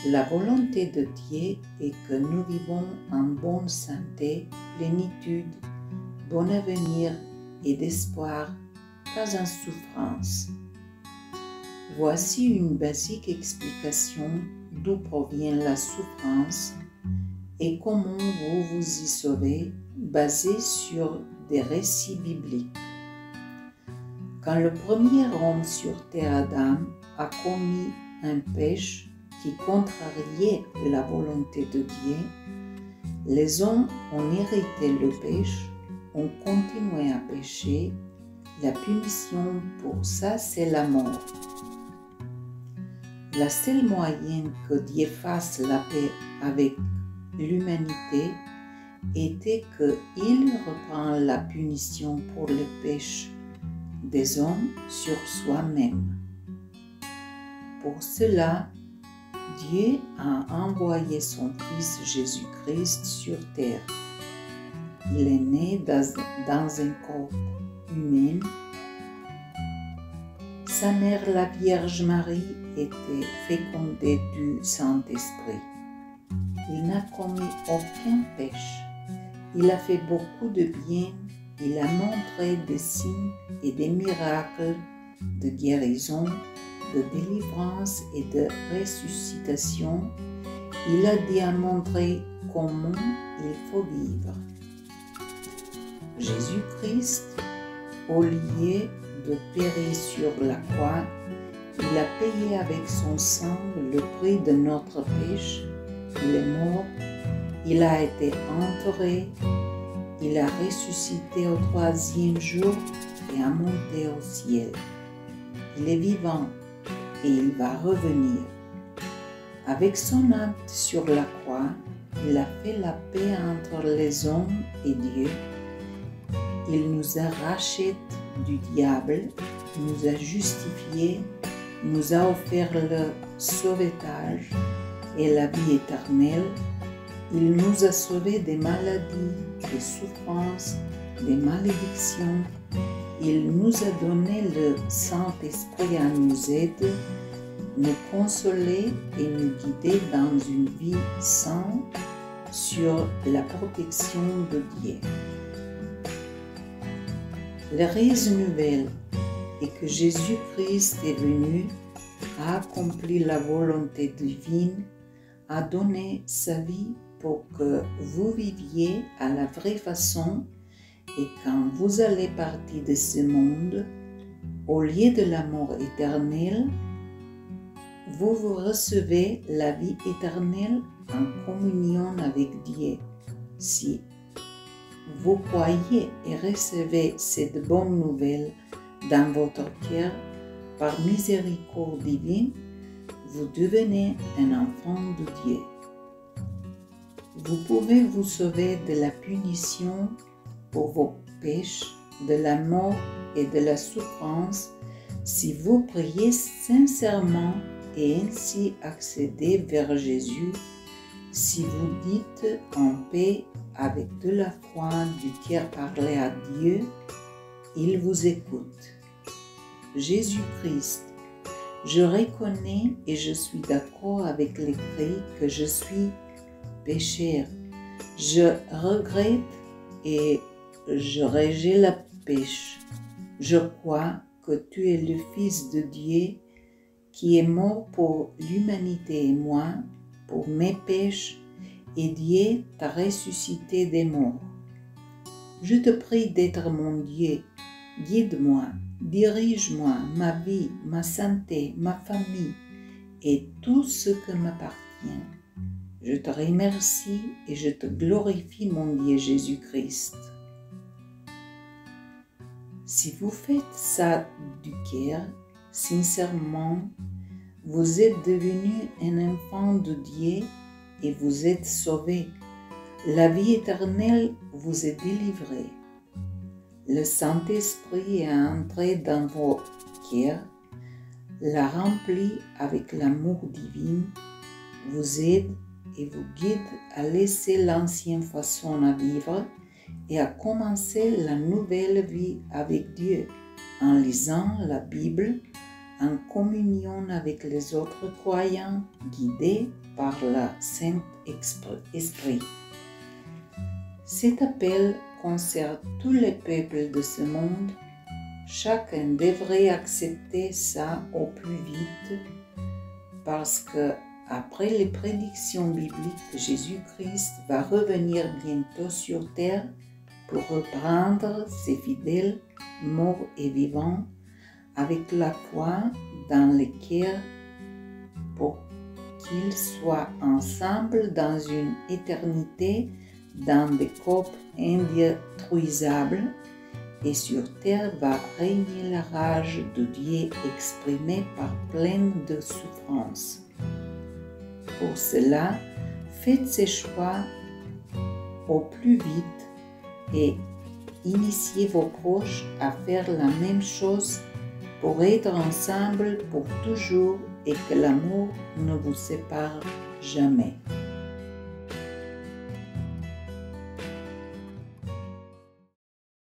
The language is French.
La volonté de Dieu est que nous vivons en bonne santé, plénitude, bon avenir et d'espoir, pas en souffrance. Voici une basique explication d'où provient la souffrance et comment vous vous y sauvez, basée sur des récits bibliques. Quand le premier homme sur terre, Adam, a commis un péché qui contrariait la volonté de Dieu, les hommes ont hérité le péché, ont continué à pécher. La punition pour ça, c'est la mort. La seule moyen que Dieu fasse la paix avec l'humanité était qu'il reprend la punition pour le péché des hommes sur soi-même. Pour cela, Dieu a envoyé son Fils Jésus-Christ sur terre. Il est né dans un corps humain. Sa mère, la Vierge Marie, était fécondée du Saint-Esprit. Il n'a commis aucun péché. Il a fait beaucoup de bien. Il a montré des signes et des miracles de guérison, de délivrance et de ressuscitation. Il a démontré comment il faut vivre. Jésus-Christ, au lieu de périr sur la croix, il a payé avec son sang le prix de notre péché. Il est mort, il a été enterré, il a ressuscité au troisième jour et a monté au ciel. Il est vivant et il va revenir. Avec son acte sur la croix, il a fait la paix entre les hommes et Dieu. Il nous a rachetés du diable, nous a justifiés, nous a offert le sauvetage et la vie éternelle. Il nous a sauvés des maladies, des souffrances, des malédictions. Il nous a donné le Saint-Esprit à nous aider, nous consoler et nous guider dans une vie sainte sur la protection de Dieu. La raison nouvelle est que Jésus-Christ est venu, a accompli la volonté divine, a donné sa vie pour que vous viviez à la vraie façon et quand vous allez partir de ce monde, au lieu de la mort éternelle, vous recevez la vie éternelle en communion avec Dieu. Si vous croyez et recevez cette bonne nouvelle dans votre cœur, par miséricorde divine, vous devenez un enfant de Dieu. Vous pouvez vous sauver de la punition pour vos péchés, de la mort et de la souffrance si vous priez sincèrement et ainsi accéder vers Jésus. Si vous dites en paix avec de la foi du cœur parler à Dieu, il vous écoute. Jésus-Christ, je reconnais et je suis d'accord avec l'écrit que je suis pécheur. Je regrette et je rejette le péché. Je crois que tu es le Fils de Dieu qui est mort pour l'humanité et moi, pour mes péchés, et Dieu t'a ressuscité des morts. Je te prie d'être mon Dieu. Guide-moi, dirige-moi, ma vie, ma santé, ma famille et tout ce que m'appartient. Je te remercie et je te glorifie, mon Dieu Jésus-Christ. Si vous faites ça du cœur, sincèrement, vous êtes devenu un enfant de Dieu et vous êtes sauvé. La vie éternelle vous est délivrée. Le Saint-Esprit est entré dans vos cœurs, l'a rempli avec l'amour divin, vous aide et vous guide à laisser l'ancienne façon à vivre et à commencer la nouvelle vie avec Dieu en lisant la Bible, en communion avec les autres croyants, guidés par le Saint-Esprit. Cet appel concerne tous les peuples de ce monde. Chacun devrait accepter ça au plus vite parce que après les prédictions bibliques, Jésus-Christ va revenir bientôt sur terre pour reprendre ses fidèles morts et vivants avec la foi dans le cœur pour qu'ils soient ensemble dans une éternité dans des corps indétruisables et sur terre va régner la rage de Dieu exprimée par pleine de souffrance. Pour cela, faites ces choix au plus vite et initiez vos proches à faire la même chose pour être ensemble pour toujours et que l'amour ne vous sépare jamais.